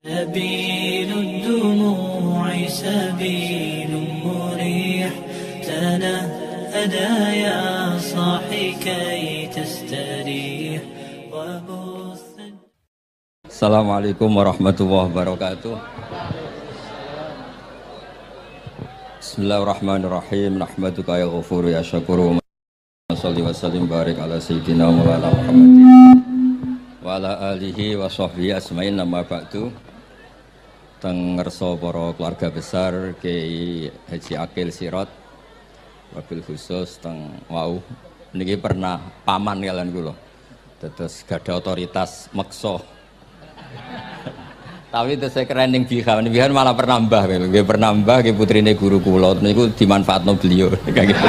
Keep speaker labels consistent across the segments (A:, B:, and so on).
A: سبيل الدموع سبيل مريح تنهدى يا صاحي كي تستريح وبث.
B: Assalamualaikum warahmatullahi wabarakatuh. Bismillahirrahmanirrahim. Nahmaduka ya ghafuru ya syakuru. Shalli wa sallim barik ala sayyidina Maulana Muhammadin wa ala alihi wa sahbihi asma'in. Nama ba'du. Teng ngerso para keluarga besar Kiai Haji Akil Sirot, wabil khusus teng wau niki pernah paman kalian kula. Terus gada otoritas meksa. Tapi itu saya keren yang bihan malah pernah mbah, nggih pernah mbah nggih putrine guru kula niku dimanfaatno beliau kayak gitu.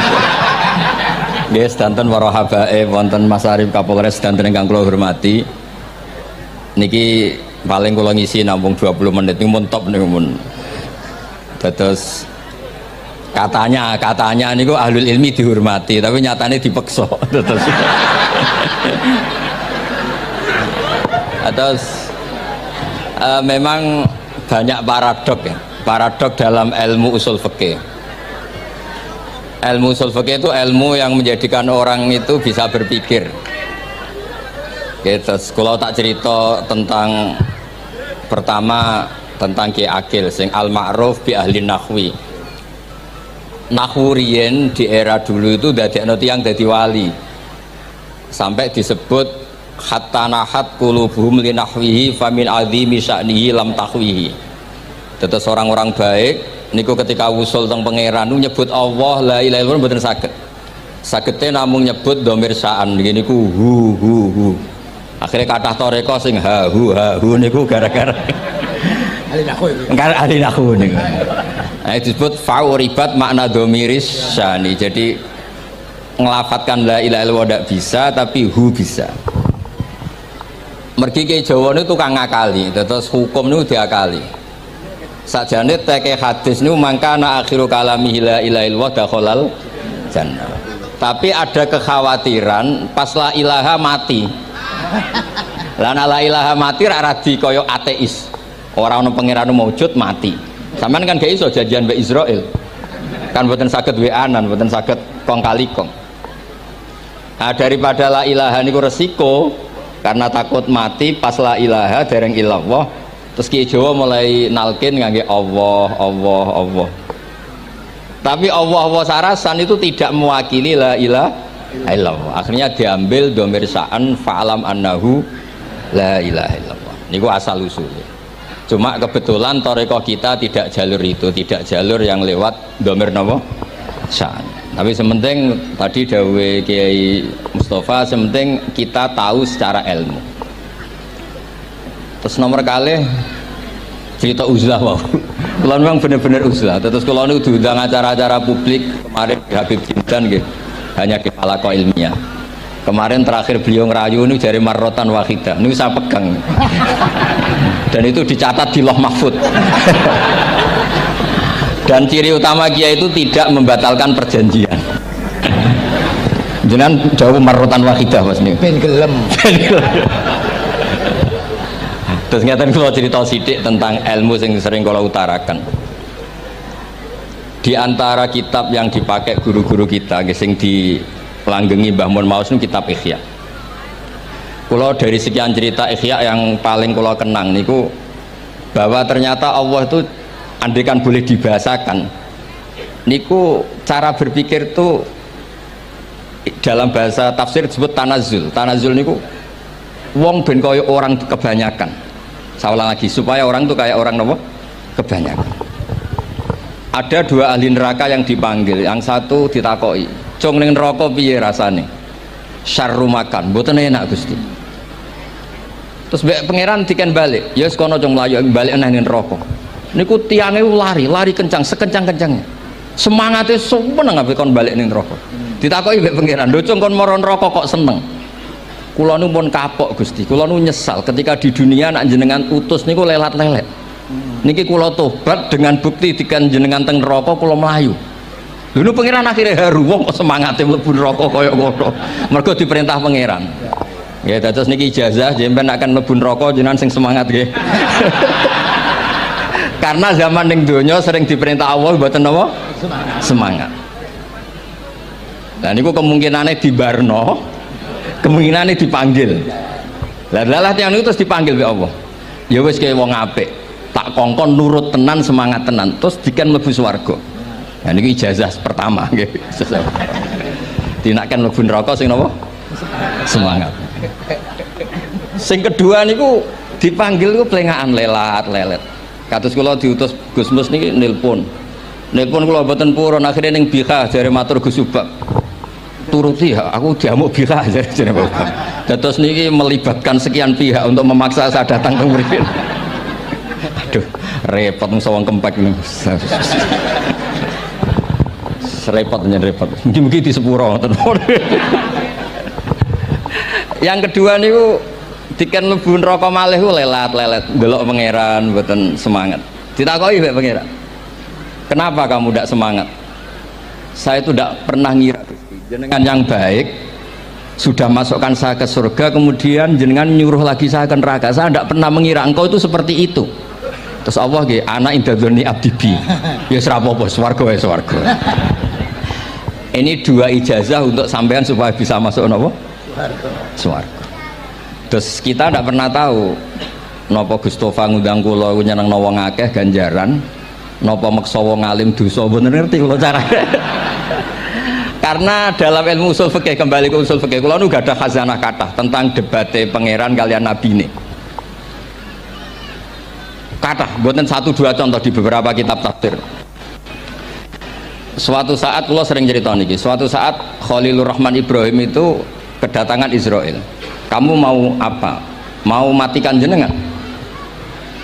B: Nggih sedanten para habae wonten Mas Arif Kapolres sedanten ingkang kula hormati. Niki paling kula ngisi nampung 20 menit niku mun top niku mun. Terus katanya niku ahlul ilmi dihormati tapi nyatane dipeksa. Terus memang banyak paradok dalam ilmu usul fikih. Ilmu usul fikih itu ilmu yang menjadikan orang itu bisa berpikir. Gitu. Kalau tak cerita tentang pertama tentang Kiai Akil sing al-ma'ruf bi ahli nahwi. Nahwu riyen di era dulu itu dadekno tiyang dadi wali. Sampai disebut hatta nahat qulubuhum li nahwihi famin azimi sya'nihi lam tahwihi. Terus orang-orang baik niku ketika usul teng pangeran nyebut Allah la ilaha illallah mboten saged. Sagete namung nyebut dhamir sya'an niku hu. Akhirnya kathah toreko sing ha hu niku gara-gara ahli nahwu niku. Nah, disebut fauribat makna dhamiris sya'ni. Jadi ngelafatkan la ilaha illallah tidak bisa tapi hu bisa. Mergi ke Jawa ini tukang ngakali, terus hukum ini diakali. Sakjane teke hadis ini mangkana akhiru kalamihi la ilaha illallah dakhalal jannah. Tapi ada kekhawatiran pas la ilaha mati. Lah la ilaha mati ra radi kaya ateis. Ora ono pangeran maujud mati. Sampeyan kan gak iso janjian mbek Israel. Kan mboten saged weanan, mboten saged kong kali kong. Nah, daripada la ilaha niku resiko karena takut mati pas la ilaha dereng illallah. Terus Kiai Jawa mulai nalkin ngangge Allah. Tapi Allah sarasan itu tidak mewakili la ilaha illallah. Akhirnya diambil dhamir sya'an fa'alam annahu la ilaha illallah. Niku asal usulnya. Cuma kebetulan thariqah kita tidak jalur itu, tidak jalur yang lewat dhamir napa sya'an. Tapi sementing tadi dawuh Kiai Mustafa, sementing kita tahu secara ilmu. Terus nomor kalih cerita uzlah wow. Kalau memang benar-benar uzlah. Terus kalau ini diundang acara-acara publik kemarin Habib Jindan gitu, hanya di halaqah ilmiah. Kemarin terakhir beliau ngerayu ini dari marrotan wahidah. Ini saya pegang. Dan itu dicatat di Lauh Mahfud. Dan ciri utama Kiai itu tidak membatalkan perjanjian. Jenengan jauh marrotan wahidah Mas niku. Ben gelem. Terus ngeten kula cerita sithik tentang ilmu yang sering kula utarakan. Di antara kitab yang dipakai guru-guru kita sing dilanggengi Mbah Mun Maus niku kitab Ihya. Kula dari sekian cerita Ihya yang paling kula kenang niku bahwa ternyata Allah itu andaikan boleh dibahasakan niku cara berpikir tuh dalam bahasa tafsir disebut tanazul niku wong ben kaya orang kebanyakan. Saya ulang lagi supaya orang tuh kayak orang nopo kebanyakan. Ada dua ahli neraka yang dipanggil, yang satu ditakoi cung ning neraka piye rasane syarru makan mboten enak Gusti. Terus pangeran diken balik ya wis kono cung mlayu balik nang neraka. Niku tiange lari kencang sekencang-kencangnya. Semangate seneng ambek kon balik ning neraka. Ditakoki mbek pangeran, "Lho cung kon mara neraka kok seneng?" Kula nu pun kapok Gusti, kula nu nyesal ketika di dunia nak jenengan utus niku lelat-lelet. Niki kula tobat dengan bukti dikan jenengan teng neraka kula mlayu. Lho nu pangeran akhirnya haru wong kok semangate mlebu neraka kaya ngono. Mergo diperintah pangeran. Ya terus niki ijazah jenengan akan mlebu neraka jenengan sing semangat nggih. Karena zaman ning donya sering diperintah Allah mboten napa? Semangat. Lah niku kemungkinane dibarno, kemungkinane dipanggil. Lah tiyang niku terus dipanggil oleh Allah. Ya wis kaya wong apik, tak kongkon nurut tenan, semangat tenan, terus diken mlebu swarga. Nah niku ijazah pertama nggih. Dinaken mlebu neraka sing napa? Semangat. Sing kedua niku dipanggil niku plengakan lelat-lelet. Kados kula diutus Gus Mus niki nelpon kula mboten purun, akhire ning Bika jare matur Gus Subak turuti ya, aku diamuk Bika jare Bapak. Dados niki melibatkan sekian pihak untuk memaksa saya datang ke mriki. Aduh, repot wong sawang kempek niku. Repot. Mungkin di sepuro ngoten. Yang kedua niku diken mlebu neraka malih ku lelat-lelet ndelok pangeran mboten semangat. Ditakoki mbek pangeran, kenapa kamu tidak semangat? Saya itu tidak pernah ngira jenengan yang baik sudah masukkan saya ke surga, kemudian jenengan nyuruh lagi saya ke neraka. Saya tidak pernah mengira engkau itu seperti itu. Terus Allah nggih, ana indadzoni abdibi, ya ora apa-apa, swarga wae swarga. Ini dua ijazah untuk sampean supaya bisa masuk napa? Swarga. Terus kita tidak pernah tahu napa Gustofa ngundang kula nyenengno wong akeh ganjaran, napa meksa wong alim dosa, mboten ngerti kula carane. Karena dalam ilmu usul fikih, kembali ke usul fikih, kula nu gak ada khazanah kathah tentang debate pangeran kalian nabi ini. Kathah, mboten satu dua contoh di beberapa kitab tafsir. Suatu saat kula sering cerita niki, suatu saat Khalilur Rahman Ibrahim itu kedatangan Israel. Kamu mau apa? Mau matikan jenengan?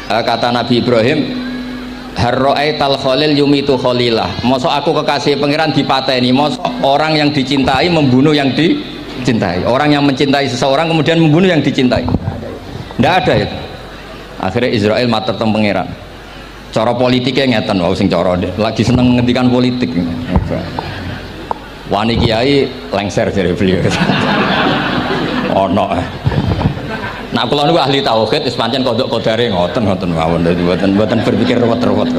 B: Kata Nabi Ibrahim, harro'aital khalil yumitu khalilah. Mosok aku kekasih pangeran dipateni, mosok orang yang dicintai membunuh yang dicintai, orang yang mencintai seseorang kemudian membunuh yang dicintai. Tidak ada itu. Akhirnya Israel matur teng pangeran. Cara politiknya ngeten, wau sing cara lagi seneng ngendikan politik. Wani kiai lengser dari beliau. Ono. Nah kula niku ahli tauhid wis pancen kodok kodare ngoten mawon, dadi mboten berpikir ruwet-ruwet.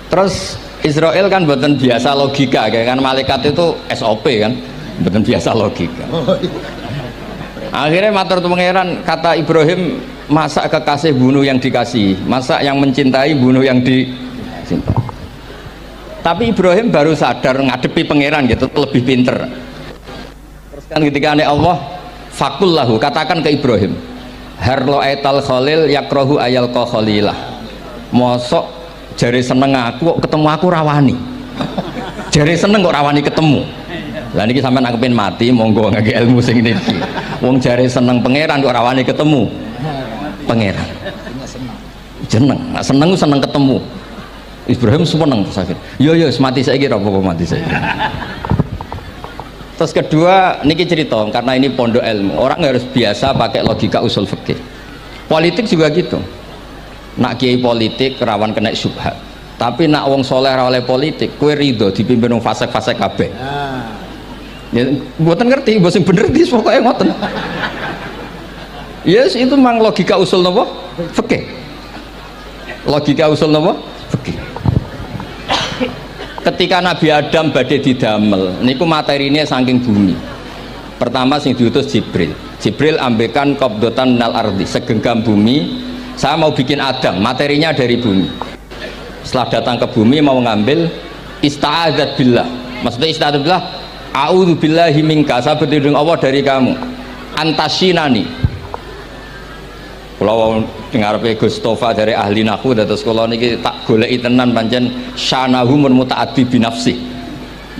B: Terus Israel kan mboten biasa logika, kan malaikat itu SOP kan, mboten biasa logika. Akhirnya matur tu pangeran, kata Ibrahim, masa kekasih bunuh yang dikasih, masa yang mencintai bunuh yang dicintai. Tapi Ibrahim baru sadar ngadepi pangeran gitu, lebih pinter. Terus kan ketika Allah fakullahu, katakan ke Ibrahim, harlo'aital khalil yakrohu ayal khalilah. Mosok jari seneng aku kok ketemu aku rawani, jari seneng kok rawani ketemu. Lah niki sampean aku pengen mati, monggo ngangge ilmu sing niki. Wong jari seneng pangeran kok rawani ketemu pangeran. Jeneng, seneng seneng ketemu. Ibrahim seneng sakit. Yo mati saiki ora apa-apa mati saiki. Terus kedua, niki cerita karena ini pondok ilmu, orang harus biasa pakai logika usul fikih. Politik juga gitu. Nak kiai politik rawan kena syubhat. Tapi nak wong soleh oleh politik, kue ridho dipimpin wong fasik-fasik kabeh. Ya, mboten ngerti, mbok sing bener dis pokoke ngoten. Yes, itu memang logika usul napa? Fikih. Logika usul napa? Fikih. Ketika Nabi Adam badhe didamel niku materinya saking bumi. Pertama sing diutus Jibril ambekan qabdotan minal ardi, segenggam bumi, saya mau bikin Adam, materinya dari bumi. Setelah datang ke bumi mau ngambil ista'adzat billah, maksudnya ista'adzat billah, a'udzu billahi minka, saya berlindung Allah dari kamu, antasinani. Kalau ngarepe Gustofa dari ahli nahwu, terus kalau niki tak goleki tenan pancen syanahu mun mutaaddi bi nafsi.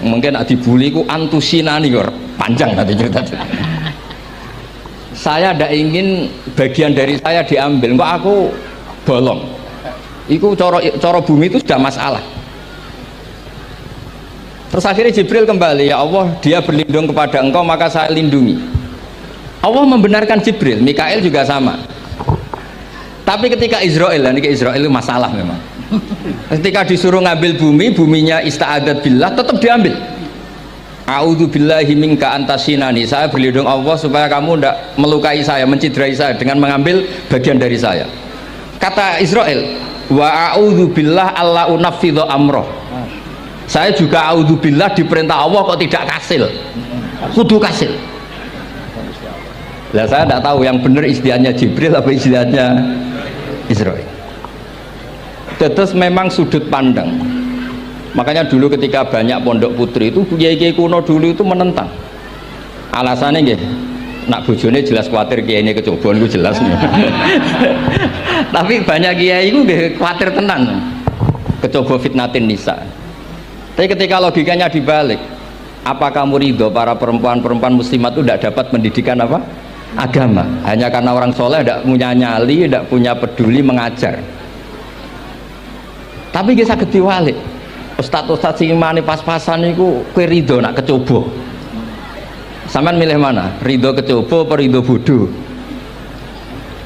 B: Mungkin nak dibuli ku antusinani kok panjang nanti cerita. Saya tidak ingin bagian dari saya diambil, kok aku bolong. Iku coro bumi itu sudah masalah. Terus akhirnya Jibril kembali, ya Allah, dia berlindung kepada engkau maka saya lindungi. Allah membenarkan Jibril, Mikail juga sama. Tapi ketika Israel, ini Israel itu masalah memang. Ketika disuruh ngambil bumi, buminya ista'adat billah, tetap diambil. A'udzu billahi minka antasinani, saya berlindung Allah supaya kamu tidak melukai saya, menciderai saya dengan mengambil bagian dari saya. Kata Israel, wa a'udzubillah alla unafidhu amroh. Saya juga a'udzubillah diperintah Allah kok tidak kasil. Kudu kasil. Lah saya tidak tahu yang benar istiadatnya Jibril apa istiadatnya Israel. Terus memang sudut pandang. Makanya dulu ketika banyak pondok putri itu kiai-kiai kuno dulu itu menentang. Alasannya nggih, nak bojone jelas khawatir kiai ini kecobaan itu jelas nih. Tapi banyak kiai itu khawatir tenan, kecoba fitnatin nisa. Tapi ketika logikanya dibalik, apa kamu ridho para perempuan-perempuan muslimat itu tidak dapat pendidikan apa? Agama. Hanya karena orang soleh tidak punya nyali, tidak punya peduli mengajar. Tapi kita saged diwalik. Ustaz-ustaz sing imane pas-pasan niku kowe ridho nak kecoba. Sampean milih mana? Ridho kecoba apa ridho bodoh?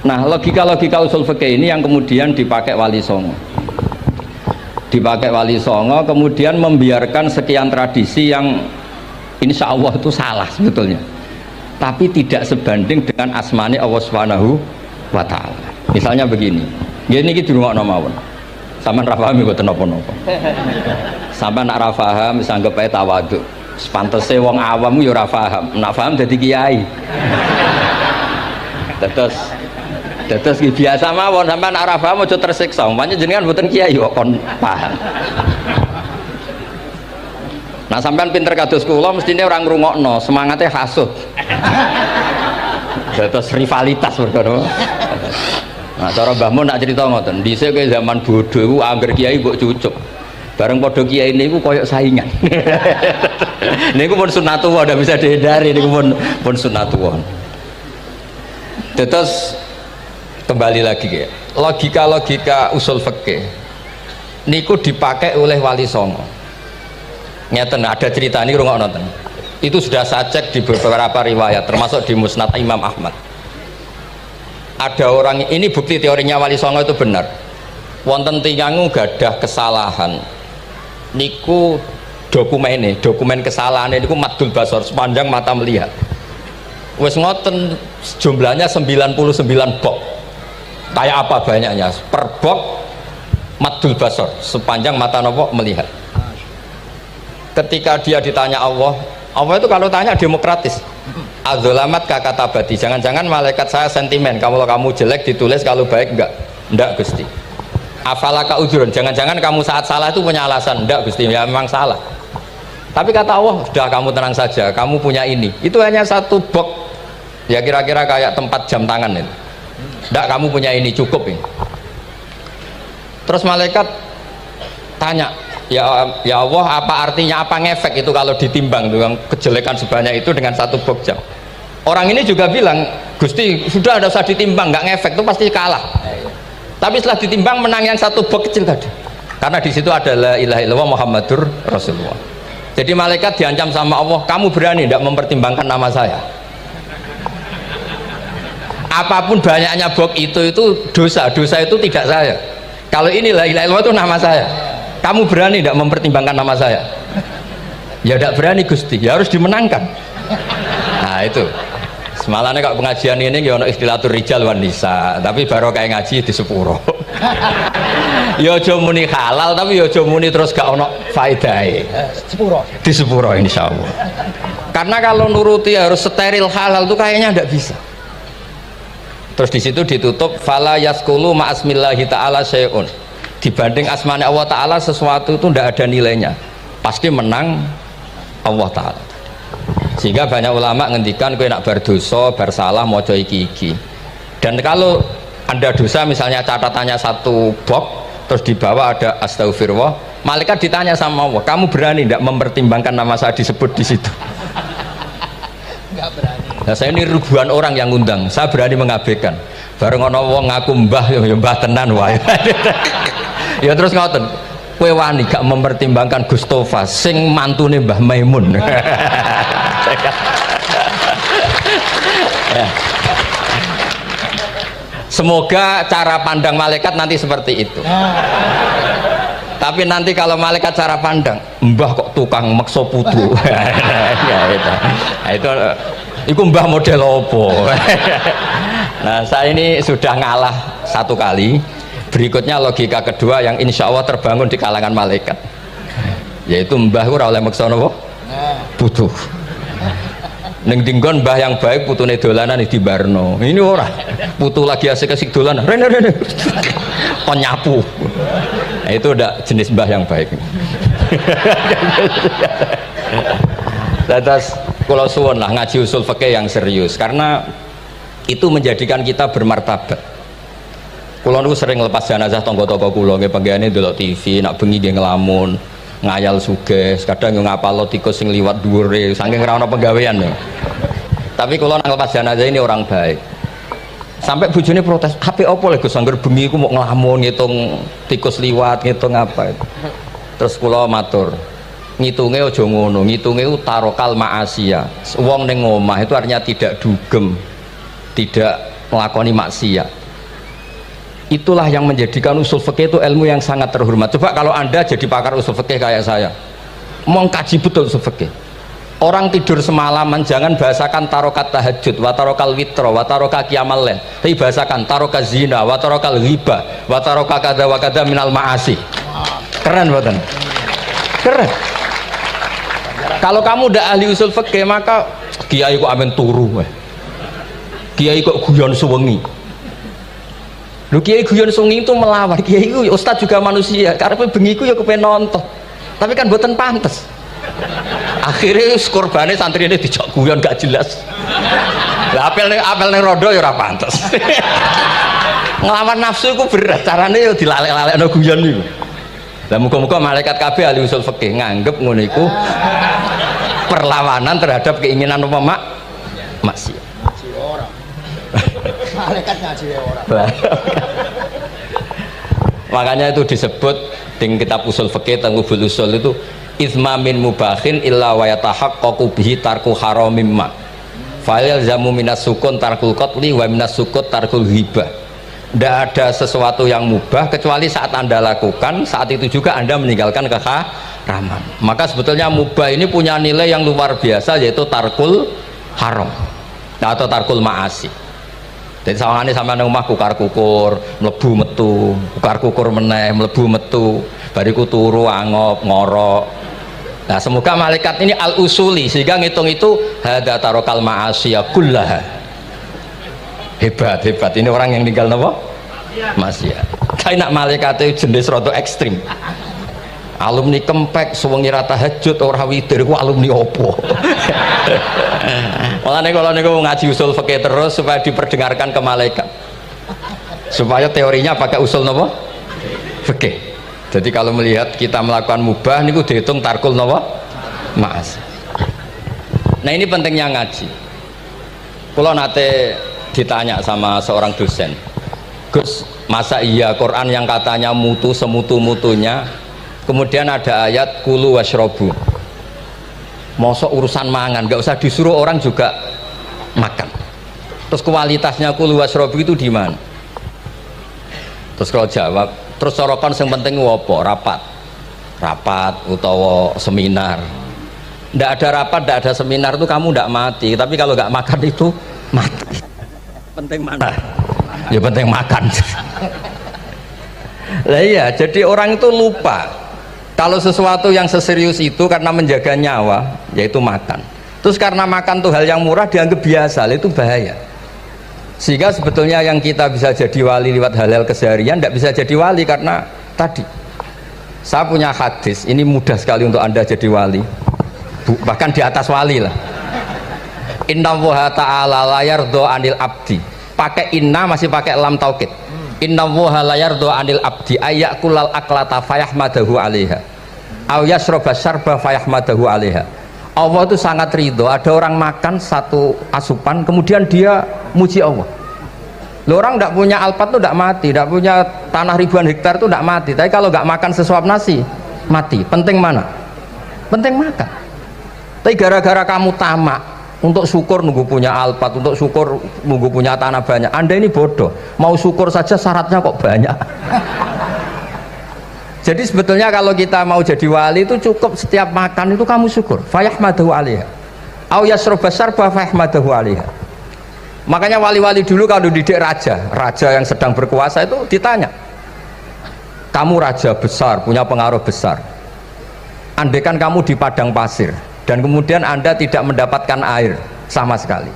B: Nah, logika-logika usul fikih ini yang kemudian dipakai Wali Songo. Dipakai Wali Songo kemudian membiarkan sekian tradisi yang insya Allah itu salah sebetulnya, tapi tidak sebanding dengan asmani Allah Subhanahu wa ta'ala. Misalnya begini, gini iki dirungokno mawon. Sampeyan ra paham mboten napa-napa. Sampeyan nak ra paham wis anggap ae tawadhu. Sepantese wong awam yo ora paham. Nak paham dadi kiai. Terus biasa mawon sampean ora paham aja tersiksa. Umpamane jenengan mboten kiai kok kon paham. Nah sampean pinter kados kula mestine ora ngrungokno, semangate hasud. Terus rivalitas perkara. Nah cara Mbah Mun nak cerita ngoten, dhisik kowe zaman bodho iku angger kiai mbok cucuk. Bareng padha kiai niku koyok saingan. Niku pun sunatullah ndak bisa dihindari, niku pun sunatullah. Terus kembali lagi ya, logika usul fikih niku dipakai oleh Wali Songo. Ngeten ada cerita ini rungok nonton. Itu sudah saya cek di beberapa riwayat, termasuk di Musnad Imam Ahmad. Ada orang ini bukti teorinya Wali Songo itu benar. Wonten tiyang gadah kesalahan. Niku dokumen kesalahan niku madul basor sepanjang mata melihat. Wes ngoten jumlahnya 99 bok. Kayak apa banyaknya? Per bok madul basor sepanjang mata nopo melihat. Ketika dia ditanya Allah itu kalau tanya demokratis. Adzolamat kakatabati. Jangan-jangan malaikat saya sentimen. Kalau kamu jelek ditulis, kalau baik enggak Gusti. Afalaka ujurun. Jangan-jangan kamu saat salah itu punya alasan. Enggak Gusti, ya memang salah. Tapi kata Allah, sudah kamu tenang saja. Kamu punya ini. Itu hanya satu box. Ya kira-kira kayak tempat jam tangan itu. Enggak, kamu punya ini, cukup ini. Terus malaikat tanya, ya Allah, apa artinya, apa ngefek itu kalau ditimbang dengan kejelekan sebanyak itu dengan satu box jam. Orang ini juga bilang, Gusti sudah ada usah ditimbang, nggak ngefek itu pasti kalah. Tapi setelah ditimbang menang yang satu box kecil tadi, karena di situ ada la ilaha illallah Muhammadur Rasulullah. Jadi malaikat diancam sama Allah, kamu berani tidak mempertimbangkan nama saya? Apapun banyaknya box itu dosa itu tidak saya. Kalau ini la ilaha illallah itu nama saya. Kamu berani tidak mempertimbangkan nama saya? Ya tidak berani Gusti, ya harus dimenangkan. Nah itu semalannya kalau pengajian ini ya ono istilatur rijal wan nisa, tapi baru kayak ngaji di sepuro. Ya aja muni halal tapi ya aja muni terus gak ono faedahe. Sepuro. Di sepuro insyaallah. Karena kalau nuruti harus steril halal itu kayaknya tidak bisa. Terus di situ ditutup fala yaskulu ma'asmillahi ta'ala syai'un. Dibanding asmani Allah Ta'ala sesuatu itu tidak ada nilainya, pasti menang Allah Ta'ala. Sehingga banyak ulama ngendikan kowe nak berdosa bersalah maca iki. Dan kalau Anda dosa misalnya catatannya satu box terus di bawah ada astagfirullah, malaikat ditanya sama Allah, kamu berani tidak mempertimbangkan nama saya disebut di situ? Enggak berani. Nah, saya ini ribuan orang yang ngundang, saya berani mengabaikan. Bareng ana wong ngaku mbah ya mbah tenan wae. Ya terus ngoten, kowe wani gak mempertimbangkan Gustofa sing mantune Mbah Maimun. Ya. Semoga cara pandang malaikat nanti seperti itu. Tapi nanti kalau malaikat cara pandang, mbah kok tukang maksa putu. Ya itu mbah model opo. Nah saya ini sudah ngalah satu kali. Berikutnya logika kedua yang insya Allah terbangun di kalangan malaikat, yaitu mbah ora oleh maksa napa? Putu. Ning dinggon mbah yang baik putune dolanan di barno. Ini ora. Putu lagi asik-asik dolanan. Rene. Kon nyapu. Nah, itu udah jenis mbah yang baik. Terus kalau suwun lah ngaji usul fikih yang serius karena itu menjadikan kita bermartabat. Kulo niku sering lepas jenazah tangga-tangga kulo nggih penggane ndelok TV, nak bengi nggih ngelamun, ngayal sugih, kadang yo ngapalo tikus sing liwat dhuwure saking ora ana penggawean ya. Tapi kulo nang lepas jenazah ini orang baik. Sampai bojone protes, "HP opo lho Gus angger bengi iku mau ngelamun ngitung tikus liwat, ngitung apa itu." Terus kulo matur, ngitunge aja ngono, ngitunge tarokal ma'asiyah. Wong ning omah itu artinya tidak dugem, tidak melakoni maksiat. Itulah yang menjadikan usul fikih itu ilmu yang sangat terhormat. Coba kalau Anda jadi pakar usul fikih kayak saya, mengkaji betul usul fikih. Orang tidur semalaman jangan bahasakan tarokat tahajud, wa tarokal witro, wa taroka qiyamal lail. Tapi bahasakan taroka zina, wa tarokal ghibah, wa taroka kada wa kada minal ma'asi. Keren buatan? Keren. Kalau kamu udah ahli usul fikih maka kiai kok amen turu, kiai kok guyon suwengi. Lu kiai guyon suwengi itu melawan, kiai itu ustaz juga manusia, karena bengi itu ya kepengen nonton, tapi kan buatan pantes. Akhirnya korbannya santri ini dijak guyon gak jelas. Lah apel ning rodo ya ora pantes. Ngelawan nafsu itu berat, caranya ya dilalek-lalekno guyon niku. Lah muga-muga malaikat kabeh ahli usul fikih nganggep ngono iku perlawanan terhadap keinginan apa maksiat. Malaikat ngaji ora. Makanya itu disebut di kitab usul fikih Tanghubul Usul itu izma min mubahin illa wa yatahaqqaqu bihi tarku haramim ma. Fa yalzamu minas sukun tarkul qatli wa minas sukut tarkul ghibah. Tidak ada sesuatu yang mubah kecuali saat Anda lakukan, saat itu juga Anda meninggalkan keharaman. Maka sebetulnya mubah ini punya nilai yang luar biasa, yaitu tarkul haram atau tarkul ma'asi. Jadi sawangannya sama rumah kukar kukur, melebu metu, kukar kukur meneh, melebu metu, bariku turu angop ngorok. Nah semoga malaikat ini al-usuli sehingga ngitung itu hadza tarokal ma'asiya kullaha. Hebat ini orang yang tinggal nopo maksiat. Tapi nak malaikat itu jenis rada ekstrim. Alumni kempek suwengi ra tahajud ora witir ku alumni opo? Mulane kalau niku ngaji usul fikih terus supaya diperdengarkan ke malaikat. Supaya teorinya pakai usul nopo? Fikih. Jadi kalau melihat kita melakukan mubah niku dihitung tarkul nopo? Maas. Nah ini pentingnya ngaji. Kalau nate ditanya sama seorang dosen, Gus, masa iya Quran yang katanya mutu semutu-mutunya kemudian ada ayat kulu washrobu, mosok urusan mangan gak usah disuruh orang juga makan, terus kualitasnya kulu washrobu itu di mana? Terus kalau jawab, terus sorokan yang penting wopo rapat utawa seminar. Ndak ada rapat, ndak ada seminar itu kamu ndak mati, tapi kalau nggak makan itu mati. Penting mana? Ya penting makan. Lah iya, jadi orang itu lupa kalau sesuatu yang seserius itu karena menjaga nyawa yaitu makan. Terus karena makan tuh hal yang murah dianggap biasa, itu bahaya. Sehingga sebetulnya yang kita bisa jadi wali lewat halal keseharian tidak bisa jadi wali karena tadi. Saya punya hadis, ini mudah sekali untuk Anda jadi wali. Bahkan di atas wali lah. Inna woha ta'ala layar do anil abdi, pakai inna masih pakai lam taukid. Inna woha layar do anil abdi ayakulal aklata fayahmadahu alaiha aw yasroba syarba fayahmadahu alaiha. Allah itu sangat ridho ada orang makan satu asupan kemudian dia muji Allah. Loh, orang tidak punya alpat itu tidak mati, tidak punya tanah ribuan hektar itu tidak mati, tapi kalau nggak makan sesuap nasi mati. Penting mana? Penting makan. Tapi gara-gara kamu tamak untuk syukur nunggu punya alpat, untuk syukur nunggu punya tanah banyak, Anda ini bodoh. Mau syukur saja syaratnya kok banyak. Jadi sebetulnya kalau kita mau jadi wali itu cukup setiap makan itu kamu syukur. Fayahmadahu alaiha aw yasroba syarba fayahmadahu alaiha. Makanya wali-wali dulu kalau didik raja yang sedang berkuasa itu ditanya, kamu raja besar, punya pengaruh besar. Andaikan kamu di padang pasir dan kemudian Anda tidak mendapatkan air sama sekali,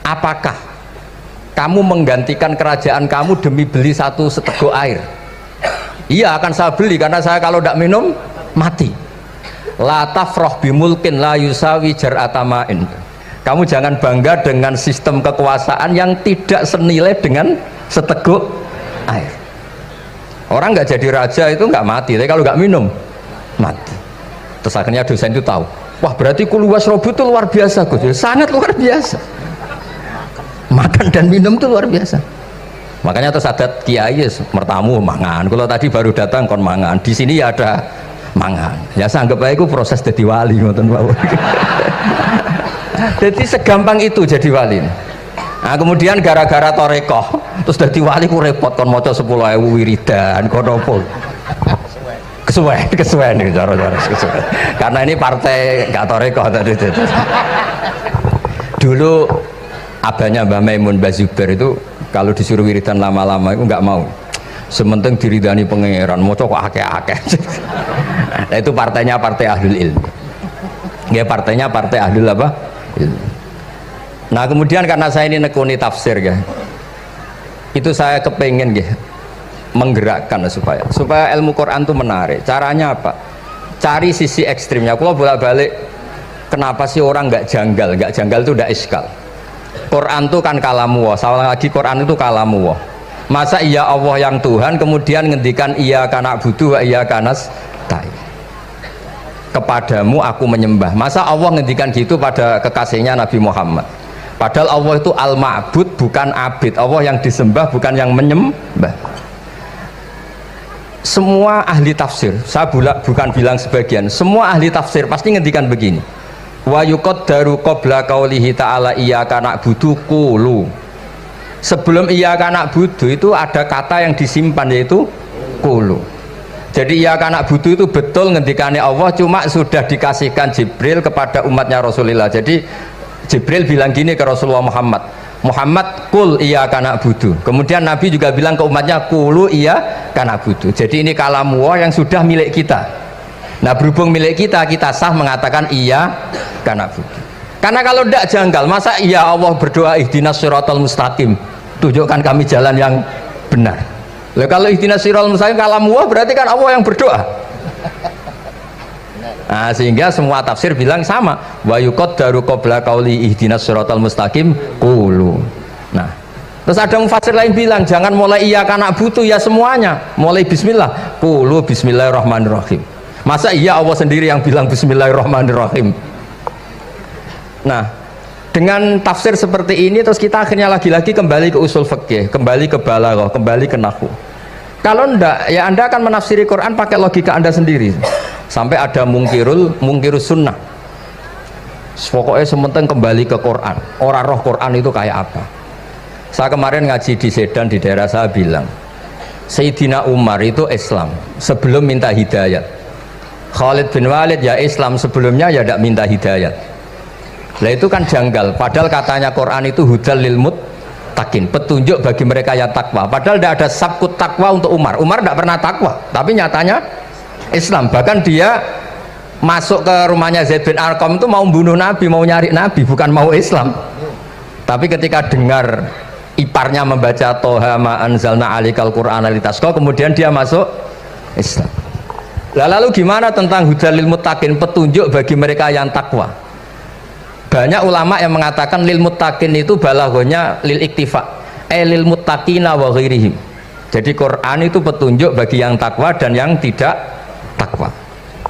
B: apakah kamu menggantikan kerajaan kamu demi beli satu seteguk air? Iya, akan saya beli karena saya kalau tidak minum mati. La tafrah bimulkin la yusawi jar'atamain. Kamu jangan bangga dengan sistem kekuasaan yang tidak senilai dengan seteguk air. Orang nggak jadi raja itu nggak mati, tapi kalau nggak minum mati. Terus akhirnya dosen itu tahu, wah berarti kuluwas robu itu luar biasa, Gus. Sangat luar biasa. Makan dan minum itu luar biasa. Makanya terus adat kiai mertamu mangan. Kalau tadi baru datang kon mangan, di sini ya ada mangan. Ya saya anggap aja itu proses jadi wali, ngoten mawon. Jadi segampang itu jadi wali. Nah, kemudian gara-gara torekoh terus jadi wali ku repot kon maca 10.000 wiridan kon opo. Kesuwen nih cara-cara kesuwen. Karena ini partai gak torekoh tadi. Dulu abahnya Mbah Maimun Mbah Zubair itu kalau disuruh wiridan lama-lama itu nggak mau. Sementing diridani pangeran, maca kok akeh-akeh. Nah, itu partainya partai ahlul ilmi. Ya partainya partai ahlul apa? Ilmi. Nah kemudian karena saya ini nekuni tafsir ya, itu saya kepengen ya menggerakkan supaya ilmu Quran itu menarik. Caranya apa? Cari sisi ekstrimnya. Kalau bolak-balik, kenapa sih orang nggak janggal? Nggak janggal itu udah iskal. Quran itu kan kalamu, salah lagi Quran itu kalamu. Masa iya Allah yang Tuhan kemudian ngendikan iya kana butuh iya kanas tai. Kepadamu aku menyembah. Masa Allah ngendikan gitu pada kekasihnya Nabi Muhammad? Padahal Allah itu al-ma'bud, bukan abid. Allah yang disembah, bukan yang menyembah. Semua ahli tafsir, saya bukan bilang sebagian, semua ahli tafsir pasti ngendikan begini. Wa yuqaddaru qabla qaulihi ta'ala iyyaka na'budu qulu. Sebelum iyyaka na'budu itu ada kata yang disimpan yaitu qulu. Jadi iyyaka na'budu itu betul ngendikane Allah, cuma sudah dikasihkan Jibril kepada umatnya Rasulullah. Jadi Jibril bilang gini ke Rasulullah Muhammad, qul iyyaka na'budu. Kemudian Nabi juga bilang ke umatnya qulu iyyaka na'budu. Jadi ini kalam Allah yang sudah milik kita. Nah berhubung milik kita, kita sah mengatakan iya karena budu. Karena kalau tidak janggal, masa iya Allah berdoa ihdinas siratal mustaqim, tunjukkan kami jalan yang benar. Lalu kalau ihdinas siratal mustaqim kalamullah berarti kan Allah yang berdoa. Nah sehingga semua tafsir bilang sama. Wa yuqaddaru qabla qauli ihdinas siratal mustaqim qulu. Nah terus ada mufassir lain bilang jangan mulai iya karena butuh ya semuanya, mulai bismillah, qulu bismillahirrahmanirrahim. Masa iya Allah sendiri yang bilang bismillahirrahmanirrahim. Nah dengan tafsir seperti ini terus kita akhirnya lagi-lagi kembali ke usul fikih, kembali ke balaghah, kembali ke nahwu. Kalau ndak ya Anda akan menafsiri Quran pakai logika Anda sendiri. Sampai ada mungkirus sunnah. Pokoknya sementing kembali ke Quran. Orang roh Quran itu kayak apa? Saya kemarin ngaji di Sedan di daerah saya bilang Sayyidina Umar itu Islam sebelum minta hidayat. Khalid bin Walid ya Islam sebelumnya ya tidak minta hidayat. Nah itu kan janggal. Padahal katanya Quran itu hudal lil muttaqin, petunjuk bagi mereka yang takwa. Padahal tidak ada sabkut takwa untuk Umar. Umar tidak pernah takwa, tapi nyatanya Islam. Bahkan dia masuk ke rumahnya Zaid bin Arqam itu mau bunuh Nabi, mau nyari Nabi, bukan mau Islam. Tapi ketika dengar iparnya membaca Toha ma anzalna alikal Qur'ana litasqa, kemudian dia masuk Islam. Lalu gimana tentang hudalil muttaqin, petunjuk bagi mereka yang takwa? Banyak ulama yang mengatakan lil muttaqin itu balaghahnya lil iktifa, lil muttaqina wa ghairihim. Jadi Quran itu petunjuk bagi yang takwa dan yang tidak takwa.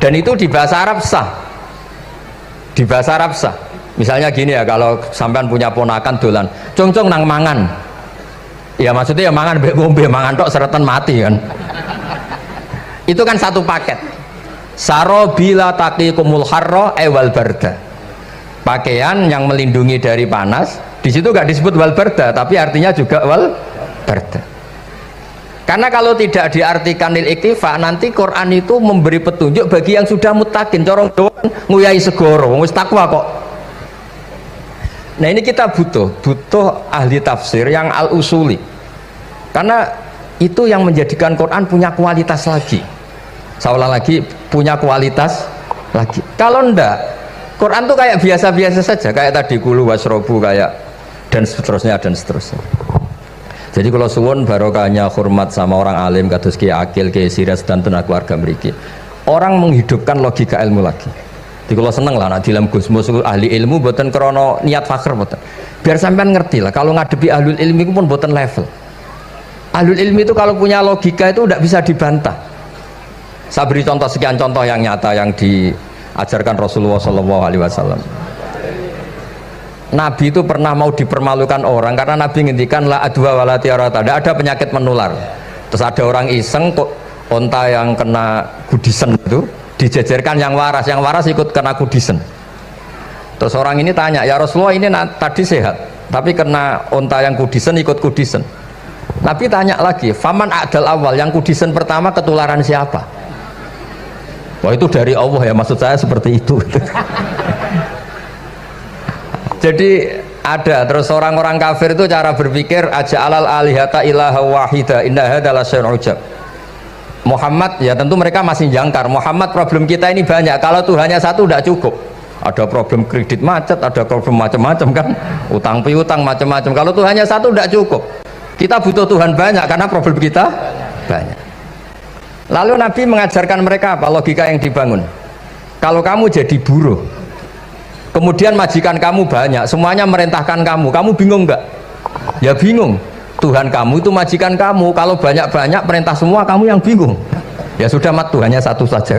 B: Dan itu di bahasa Arab sah. Di bahasa Arab sah. Misalnya gini ya, kalau sampean punya ponakan dolan, cong-cong nang mangan. Ya maksudnya ya mangan mbek ngombe, mangan tok seretan mati kan. Itu kan satu paket. Sarobila taqikumul harra wal barda. Pakaian yang melindungi dari panas. Di situ nggak disebut wal barda, tapi artinya juga wal barda. Karena kalau tidak diartikan lil iktifa, nanti Quran itu memberi petunjuk bagi yang sudah muttaqin. Corong doang nguyai segoro, wis takwa kok. Nah ini kita butuh ahli tafsir yang al-usuli. Karena itu yang menjadikan Quran punya kualitas lagi. Seolah lagi punya kualitas lagi. Kalau ndak, Quran tuh kayak biasa-biasa saja, kayak tadi kulu wasrobu, kayak dan seterusnya dan seterusnya. Jadi kalau suwun barokahnya hormat sama orang alim kados Ki Akil, Ki Siras dan tenaga keluarga mriki. Orang menghidupkan logika ilmu lagi. Jadi kalau seneng lah nak dalam Gusmus ahli ilmu boten krono niat fakir boten. Biar sampean ngerti lah kalau ngadepi ahlul ilmi itu pun boten level. Ahlul ilmi itu kalau punya logika itu tidak bisa dibantah. Saya beri contoh sekian contoh yang nyata yang diajarkan Rasulullah SAW. Nabi itu pernah mau dipermalukan orang karena Nabi ngendikan la adwa wala tiarata, tidak ada penyakit menular. Terus ada orang iseng kok onta yang kena kudisen itu dijejerkan yang waras ikut kena kudisen. Terus orang ini tanya, ya Rasulullah ini tadi sehat tapi kena onta yang kudisen ikut kudisen. Nabi tanya lagi, faman a'dal awal, yang kudisen pertama ketularan siapa? Wah itu dari Allah ya, maksud saya seperti itu. Jadi ada terus orang-orang kafir itu cara berpikir aja alal alihata ilaha wahida inna hadalah syai'un ujab. Muhammad ya tentu mereka masih jangkar. Muhammad problem kita ini banyak. Kalau Tuhannya satu tidak cukup. Ada problem kredit macet, ada problem macam-macam kan, utang piutang macam-macam. Kalau Tuhannya satu tidak cukup. Kita butuh Tuhan banyak karena problem kita banyak. Lalu Nabi mengajarkan mereka apa logika yang dibangun. Kalau kamu jadi buruh, kemudian majikan kamu banyak, semuanya merintahkan kamu, kamu bingung enggak? Ya bingung. Tuhan kamu itu majikan kamu, kalau banyak-banyak perintah semua kamu yang bingung. Ya sudah mat Tuhannya satu saja.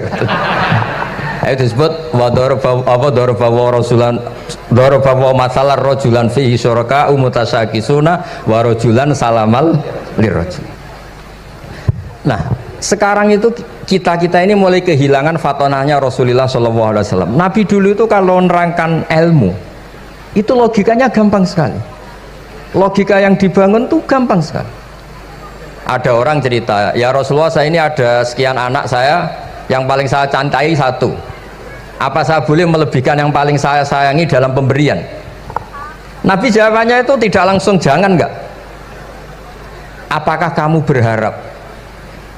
B: Itu disebut wa daraba rasulan daraba masalah rajulan fihi syuraka umutasakisuna wa rajulan salamal lirajul. Nah, sekarang itu kita ini mulai kehilangan fatonahnya Rasulullah SAW. Nabi dulu itu kalau nerangkan ilmu itu logikanya gampang sekali. Logika yang dibangun tuh gampang sekali. Ada orang cerita, ya Rasulullah saya ini ada sekian anak saya, yang paling saya cintai satu. Apa saya boleh melebihkan yang paling saya sayangi dalam pemberian? Nabi jawabannya itu tidak langsung jangan enggak. Apakah kamu berharap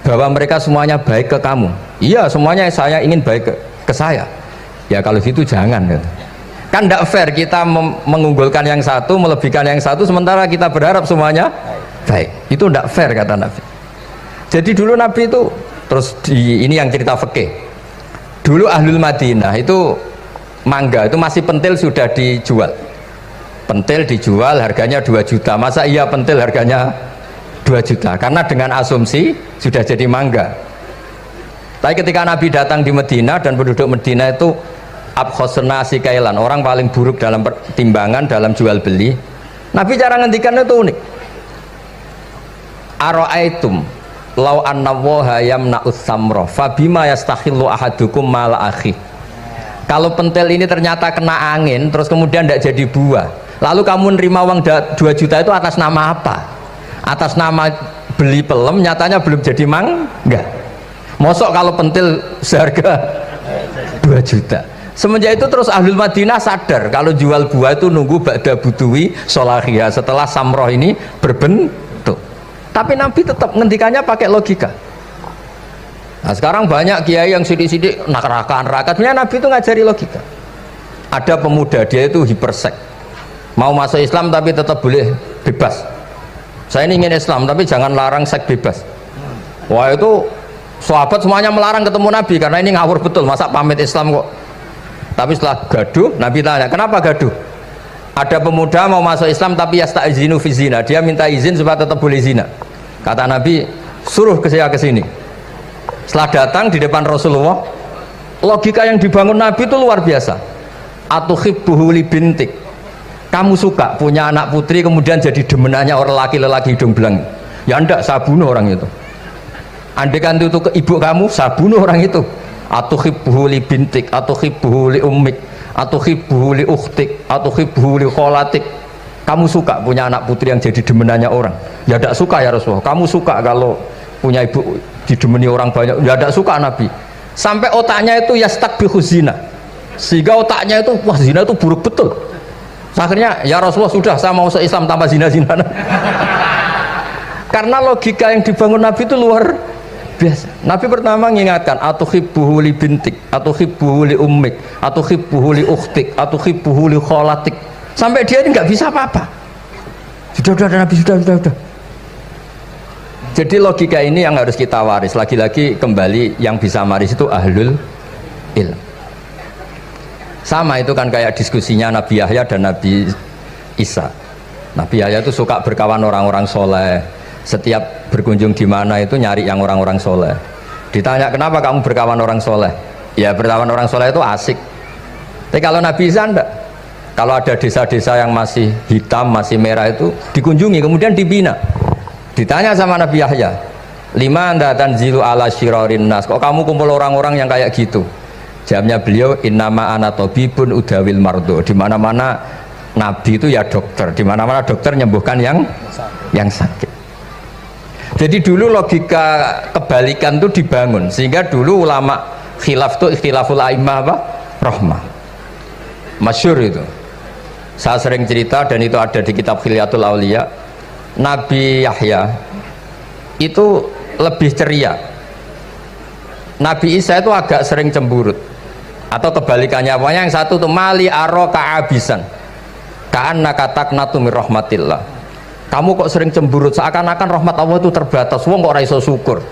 B: bahwa mereka semuanya baik ke kamu? Iya, semuanya saya ingin baik ke saya. Ya kalau gitu jangan. Kan tidak fair kita mengunggulkan yang satu, melebihkan yang satu, sementara kita berharap semuanya baik. Itu tidak fair kata Nabi. Jadi dulu Nabi itu terus ini yang cerita fikih. Dulu Ahlul Madinah itu mangga itu masih pentil sudah dijual. Pentil dijual harganya 2 juta. Masa iya pentil harganya 2 juta? Karena dengan asumsi sudah jadi mangga. Tapi ketika Nabi datang di Medina dan penduduk Medina itu abkhosna sikailan, orang paling buruk dalam pertimbangan dalam jual beli. Nabi cara ngendikan itu unik. Ara'aitum law anna waha yamna'us samra fabima yastakhillu ahadukum mala akhi. Kalau pentil ini ternyata kena angin terus kemudian tidak jadi buah, lalu kamu nerima uang 2 juta itu atas nama apa? Atas nama beli pelem, nyatanya belum jadi mangga. Mosok kalau pentil seharga 2 juta. Semenjak itu terus Ahlul Madinah sadar kalau jual buah itu nunggu ba'da buduwi solahiyah, setelah samroh ini berbentuk. Tapi Nabi tetap ngendikannya pakai logika. Nah sekarang banyak kiai yang sidik-sidik neraka. Sebenarnya Nabi itu ngajari logika. Ada pemuda dia itu hiperseks, mau masuk Islam tapi tetap boleh bebas. Saya ini ingin Islam tapi jangan larang seks bebas. Wah itu sahabat semuanya melarang ketemu Nabi karena ini ngawur betul, masa pamit Islam kok. Tapi setelah gaduh, Nabi tanya, kenapa gaduh? Ada pemuda mau masuk Islam tapi yasta'izinu fi zina, dia minta izin supaya tetap boleh zina. Kata Nabi, suruh ke saya ke sini. Setelah datang di depan Rasulullah, logika yang dibangun Nabi itu luar biasa. Atuhibbuhu li bintik. Kamu suka punya anak putri kemudian jadi demenannya orang laki-laki hidung belang? Ya enggak, saya bunuh orang itu. Andaikan itu ke ibu kamu, saya bunuh orang itu. Atuhibbuhu li bintik, atuhibbuhu li ummik, atuhibbuhu li ukhtik, atuhibbuhu li kholatik. Kamu suka punya anak putri yang jadi demenannya orang? Ya tidak suka ya Rasulullah. Kamu suka kalau punya ibu didemeni orang banyak? Ya tidak suka Nabi. Sampai otaknya itu yastakbihu zina, sehingga otaknya itu wah zina itu buruk betul. Akhirnya ya Rasulullah sudah saya mau se-Islam tanpa zina-zina. Karena logika yang dibangun Nabi itu luar biasa. Nabi pertama mengingatkan, atuhibbuhu li bintik, atuhibbuhu li ummik, atuhibbuhu li ukhtik, atuhibbuhu li kholatik. Sampai dia ini nggak bisa apa-apa. Sudah Nabi sudah. Jadi logika ini yang harus kita waris. Lagi-lagi kembali yang bisa waris itu ahlul ilm. Sama itu kan kayak diskusinya Nabi Yahya dan Nabi Isa. Nabi Yahya itu suka berkawan orang-orang soleh. Setiap berkunjung di mana itu nyari yang orang-orang soleh. Ditanya kenapa kamu berkawan orang soleh? Ya berkawan orang soleh itu asik. Tapi kalau Nabi Isa enggak. Kalau ada desa-desa yang masih hitam, masih merah itu dikunjungi, kemudian dibina. Ditanya sama Nabi Yahya, lima anda tanzilu ala syirarin nas, kok kamu kumpul orang-orang yang kayak gitu? Jawabnya beliau, innama ana tabibun udawil mardo. Di mana-mana Nabi itu ya dokter, di mana-mana dokter nyembuhkan yang sakit. Jadi dulu logika kebalikan itu dibangun, sehingga dulu ulama khilaf itu ikhtilaful a'immah apa? Rahmah. Masyhur itu. Saya sering cerita dan itu ada di kitab Khilyatul Auliya. Nabi Yahya itu lebih ceria. Nabi Isa itu agak sering cemburut. Atau kebalikannya, pokoknya yang satu tuh mali aro ka'abisan ka'annaka taqnatu mir rahmatillah. Kamu kok sering cemburut, seakan-akan rahmat Allah itu terbatas, wong kok ora iso syukur.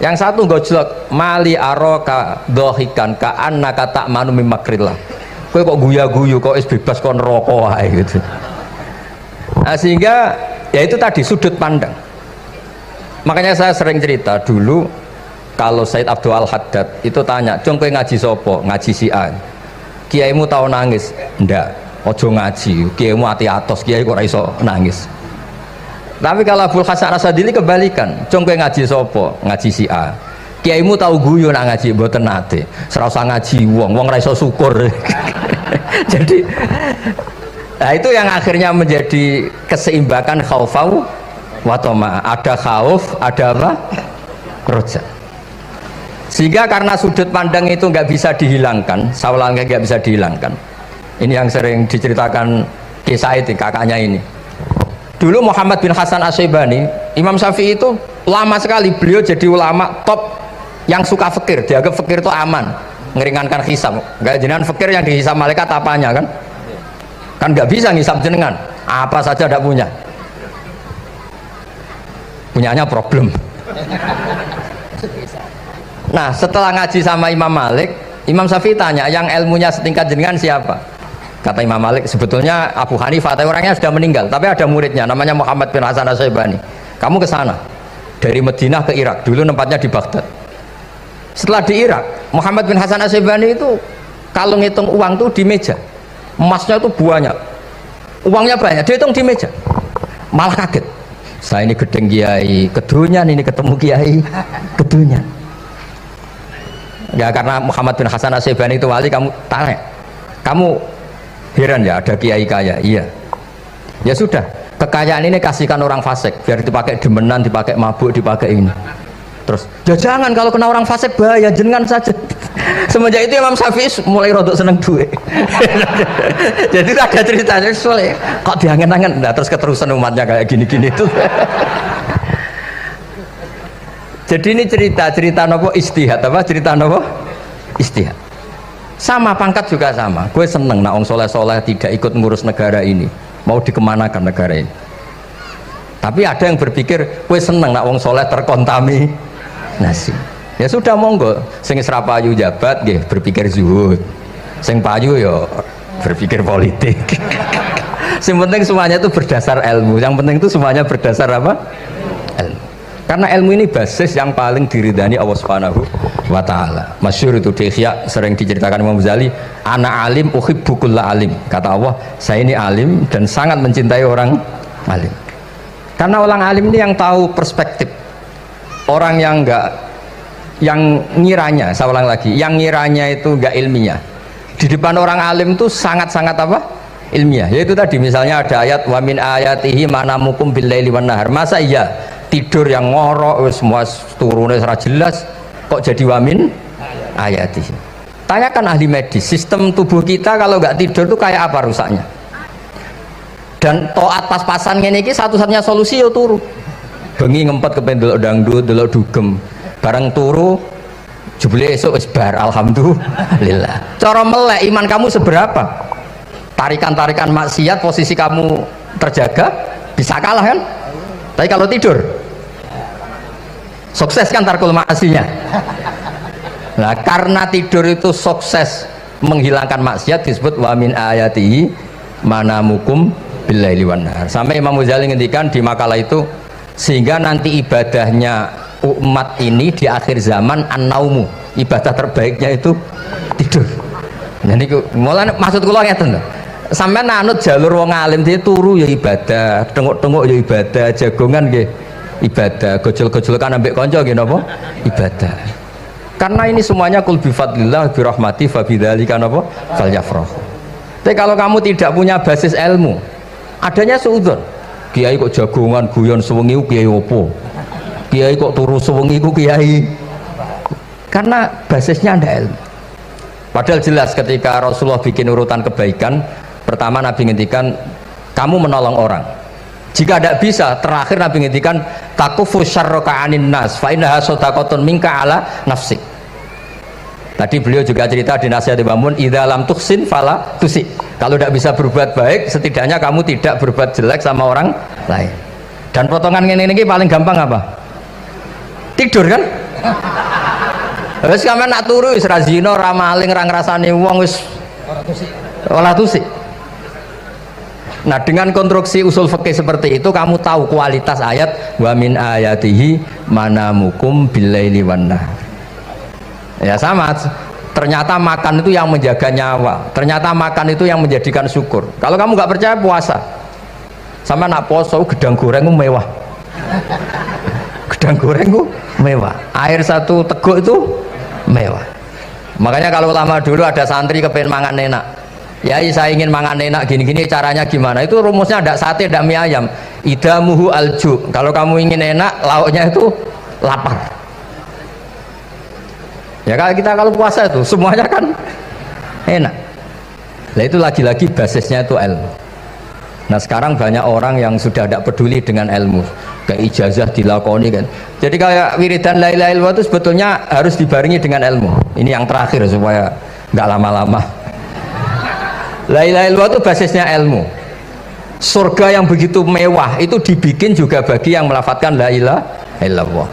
B: Yang satu gojlok, mali aro ka dohikan ka'annaka ta'manu mim makrillah. Kowe kok guya-guyu, kok is bebas kon neraka wae gitu. Nah, sehingga ya itu tadi sudut pandang. Makanya saya sering cerita dulu kalau Said Abdul Al-Haddad itu tanya, "Cung kowe ngaji sopo?" Ngaji si A. Kiaimu tahu nangis? Ndak. Ojo ngaji. Kiaimu ati atos, kiai kok ora iso nangis. Tapi kalau Abdul Hasan Asadili kebalikan, "Cung kowe ngaji sopo?" Ngaji si A. Kiaimu tahu guyu nak ngaji mboten nate. Ora usah ngaji wong ora iso syukur. Jadi nah itu yang akhirnya menjadi keseimbangan khaufau wa tama. Ada khauf, ada apa? Roja. Sehingga karena sudut pandang itu nggak bisa dihilangkan, sawalangnya nggak bisa dihilangkan. Ini yang sering diceritakan kisah itu kakaknya ini. Dulu Muhammad bin Hasan Asy-Syaibani, Imam Syafi'i itu lama sekali beliau jadi ulama top yang suka fikir. Dianggap fikir itu aman, meringankan hisab. Nggak jenengan fikir yang dihisab malaikat apanya kan? Kan nggak bisa ngisap jenengan, apa saja tidak punya, punyanya problem. Nah setelah ngaji sama Imam Malik, Imam Syafi'i tanya, yang ilmunya setingkat jenengan siapa? Kata Imam Malik, sebetulnya Abu Hanifah, tapi orangnya sudah meninggal, tapi ada muridnya namanya Muhammad bin Hasan Asy-Syaibani. Kamu ke sana dari Madinah ke Irak, dulu tempatnya di Baghdad. Setelah di Irak, Muhammad bin Hasan Asy-Syaibani itu kalau ngitung uang tuh di meja, emasnya itu banyak, uangnya banyak, dia hitung di meja, malah kaget. Saya ini gedeng kiai, kedunyan ini ketemu kiai, kedunyan. Ya karena Muhammad bin Hasan Asy-Syaibani itu wali, kamu tanya, kamu heran ya ada kiai kaya? Iya. Ya sudah, kekayaan ini kasihkan orang fasik, biar dipakai demenan, dipakai mabuk, dipakai ini. Terus, ya jangan, kalau kena orang fasik bahaya, jenengan saja. Semenjak itu Imam Syafi'i mulai rodok seneng duit. Jadi ada ceritanya soalnya kok diangen-angen, nah terus keterusan umatnya kayak gini-gini itu. Jadi ini cerita nopo istihad apa? Cerita nopo istihad. Sama pangkat juga sama. Gue seneng nak wong soleh-soleh tidak ikut ngurus negara ini, mau dikemanakan negara ini. Tapi ada yang berpikir, gue seneng nak wong soleh terkontaminasi. Ya sudah monggo, sing isra payu jabat nggih berpikir zuhud. Sing payu ya berpikir politik. Yang penting semuanya itu berdasar ilmu. Yang penting itu semuanya berdasar apa? Ilmu. Karena ilmu ini basis yang paling diridani Allah Subhanahu wa taala. Masyhur itu di Ihya sering diceritakan Imam Ghazali, ana alim uhibbu kulla alim. Kata Allah, saya ini alim dan sangat mencintai orang alim. Karena orang alim ini yang tahu perspektif. Orang yang enggak, yang ngiranya, saya ulang lagi, yang ngiranya itu enggak ilmiah, di depan orang alim itu sangat-sangat apa? Ilmiah. Yaitu tadi misalnya ada ayat wa min ayatihi manamukum bil laili wan nahar. Masa iya tidur yang ngorok semua turunnya secara jelas kok jadi wa min ayatihi? Tanyakan ahli medis, sistem tubuh kita kalau nggak tidur itu kayak apa rusaknya? Dan toat pas-pasan ini satu-satunya solusi ya turu. bengi ngempet kepen delok dangdut, delok dugem. Bareng turu jebule esuk wis bar, alhamdulillah. Cara melek iman kamu seberapa? Tarikan-tarikan maksiat posisi kamu terjaga bisa kalah kan? Tapi kalau tidur sukses kan tarkul maksinya. Nah, karena tidur itu sukses menghilangkan maksiat disebut wa min ayatihi manamukum billaili wan nahar. Sampai Imam Ghazali ngendikan di makalah itu, sehingga nanti ibadahnya umat ini di akhir zaman an-naumu, ibadah terbaiknya itu tidur. Jadi mulai maksud kula ngeten lho. Sampai nanut jalur wong alim dia turu ya ibadah, tengok-tengok ya ibadah, jagongan nggih ibadah, gojol-gojolkan ambek kanca nggih napa? Ibadah. Karena ini semuanya kul bi fadlillah bi rahmati fa bidzalika napa? Falyafrahu. Tapi kalau kamu tidak punya basis ilmu, adanya suudzon. Kiai kok jagongan guyon sewengi kiai opo? Kiai kok turu sewengi ku kiai. Karena basisnya ada ilmu. Padahal jelas ketika Rasulullah bikin urutan kebaikan, pertama Nabi ngendikan kamu menolong orang. Jika tidak bisa, terakhir Nabi ngendikan takufu syarraka anin nas fa innaha shadaqatun minka ala nafsik. Tadi beliau juga cerita di nasihat Imam Mun, idza lam tuhsin fala tusi. Kalau tidak bisa berbuat baik, setidaknya kamu tidak berbuat jelek sama orang lain. Dan potongan ini paling gampang apa? Tidur kan? Wis sampean nak turu wis ra zina, ra maling, ra ngrasani wong wis ora tusi. Nah, dengan konstruksi usul fikih seperti itu kamu tahu kualitas ayat wa min ayatihi manamukum billaili wan nahar. Ya sama, ternyata makan itu yang menjaga nyawa, ternyata makan itu yang menjadikan syukur. Kalau kamu nggak percaya puasa, sama nak poso gedang goreng mewah, gedang goreng mewah, air satu teguk itu mewah. Makanya kalau lama dulu ada santri kepengen mangan enak, ya saya ingin mangan enak gini-gini, caranya gimana? Itu rumusnya ada sate, ada mie ayam. Idamuhu alju. Kalau kamu ingin enak, lauknya itu lapar. Ya kalau kita kalau puasa itu semuanya kan enak. Nah itu lagi-lagi basisnya itu ilmu. Nah sekarang banyak orang yang sudah tidak peduli dengan ilmu, kayak ijazah dilakoni kan. Jadi kayak wiridan la ilaha illallah itu sebetulnya harus dibarengi dengan ilmu. Ini yang terakhir supaya nggak lama-lama. La ilaha illallah itu basisnya ilmu. Surga yang begitu mewah itu dibikin juga bagi yang melafadzkan la ilaha illallah.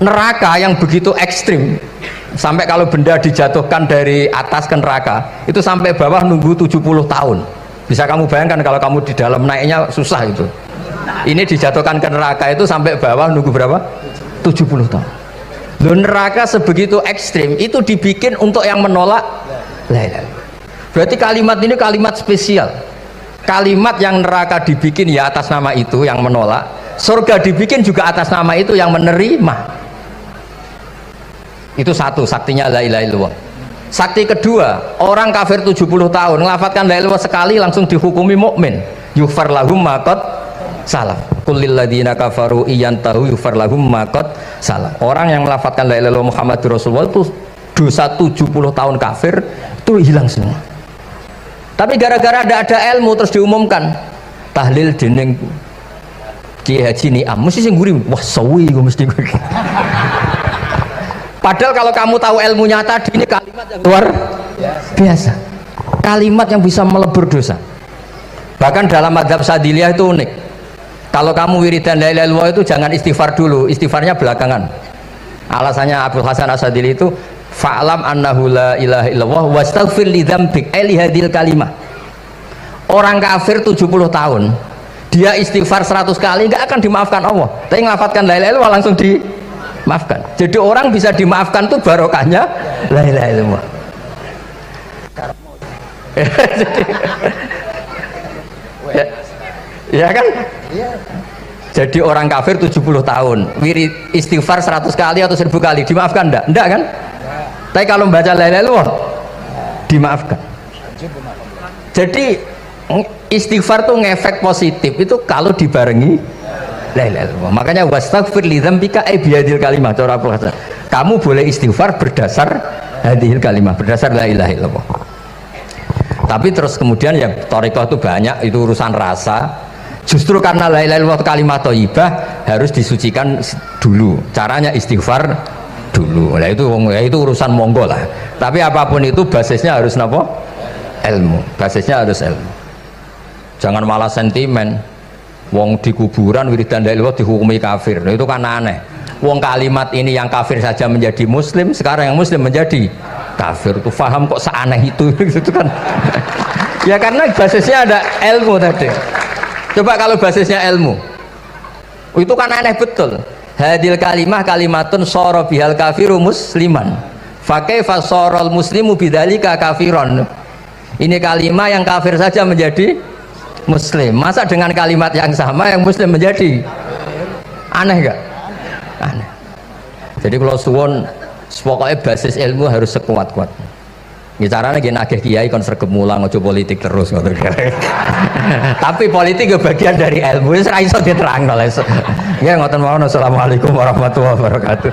B: Neraka yang begitu ekstrim, sampai kalau benda dijatuhkan dari atas ke neraka itu sampai bawah nunggu 70 tahun. Bisa kamu bayangkan kalau kamu di dalam naiknya susah itu. Ini dijatuhkan ke neraka itu sampai bawah nunggu berapa? 70 tahun. Loh, neraka sebegitu ekstrim itu dibikin untuk yang menolak la ilaha illallah. Berarti kalimat ini kalimat spesial. Kalimat yang neraka dibikin ya atas nama itu yang menolak, surga dibikin juga atas nama itu yang menerima. Itu satu saktinya la ilaha illallah. Sakti kedua, orang kafir 70 tahun ngelafadzkan la ilaha illallah sekali langsung dihukumi mukmin. Yughfar lahum ma qad salah. Qul lil ladzina kafaru iyantahu yughfar lahum ma qad salah. Orang yang melafadzkan la ilaha illallah Muhammadur Rasulullah itu dosa 70 tahun kafir itu hilang semua. Tapi gara-gara ada ilmu terus diumumkan tahlil dening Kiai Haji Niam mesti sing nguri wah sawi gue mesti gue. Padahal kalau kamu tahu ilmunya tadi ini kalimat yang luar biasa, kalimat yang bisa melebur dosa. Bahkan dalam mazhab Sadiliyah itu unik. Kalau kamu wiridan la ilaha illallah itu jangan istighfar dulu, istighfarnya belakangan. Alasannya Abdul Hasan As-Sadili itu fa'lam annahu la ilaha illallah wastaghfir li dzambik li hadhil kalimah. Orang kafir 70 tahun dia istighfar 100 kali nggak akan dimaafkan Allah, tapi ngelafadzkan la ilaha illallah langsung dimaafkan. Jadi orang bisa dimaafkan tuh barokahnya la ilaha illallah. Ya kan? Jadi orang kafir 70 tahun wirid istighfar 100 kali atau 1000 kali dimaafkan enggak? Enggak kan? Tapi kalau membaca la ilaha illallah dimaafkan. Jadi istighfar tuh ngefek positif itu kalau dibarengi la ilaha illallah. Makanya wastaghfir li dzambika bihadil kalimah. Kamu boleh istighfar berdasar hadil kalimah, berdasar la ilaha illallah. Tapi terus kemudian ya thariqah itu banyak, itu urusan rasa. Justru karena la ilaha illallah kalimat thayyibah harus disucikan dulu. Caranya istighfar dulu. Nah itu urusan monggo lah. Tapi apapun itu basisnya harus napa? Ilmu. Basisnya harus ilmu. Jangan malah sentimen. Wong di kuburan wiridan la ilaha illallah dihukumi kafir. Nah, itu kan aneh. Wong kalimat ini yang kafir saja menjadi muslim, sekarang yang muslim menjadi kafir. Itu paham kok seaneh itu gitu kan. Ya karena basisnya ada ilmu tadi. Coba kalau basisnya ilmu, itu kan aneh betul. Hadil kalimah kalimatun soro bihal kafiru musliman. Fakaifa sorol muslimu bidzalika kafiron. Ini kalimat yang kafir saja menjadi muslim. Masa dengan kalimat yang sama yang muslim menjadi aneh gak? Aneh. Jadi kalau suwon, pokoknya basis ilmu harus sekuat-kuat. Caranya gini agak kiai kon sregep mulang ojo politik terus ngoten. Tapi politik itu bagian dari ilmu. Wis ra iso diterangno. Nggih ngoten mawon. Assalamualaikum warahmatullahi wabarakatuh.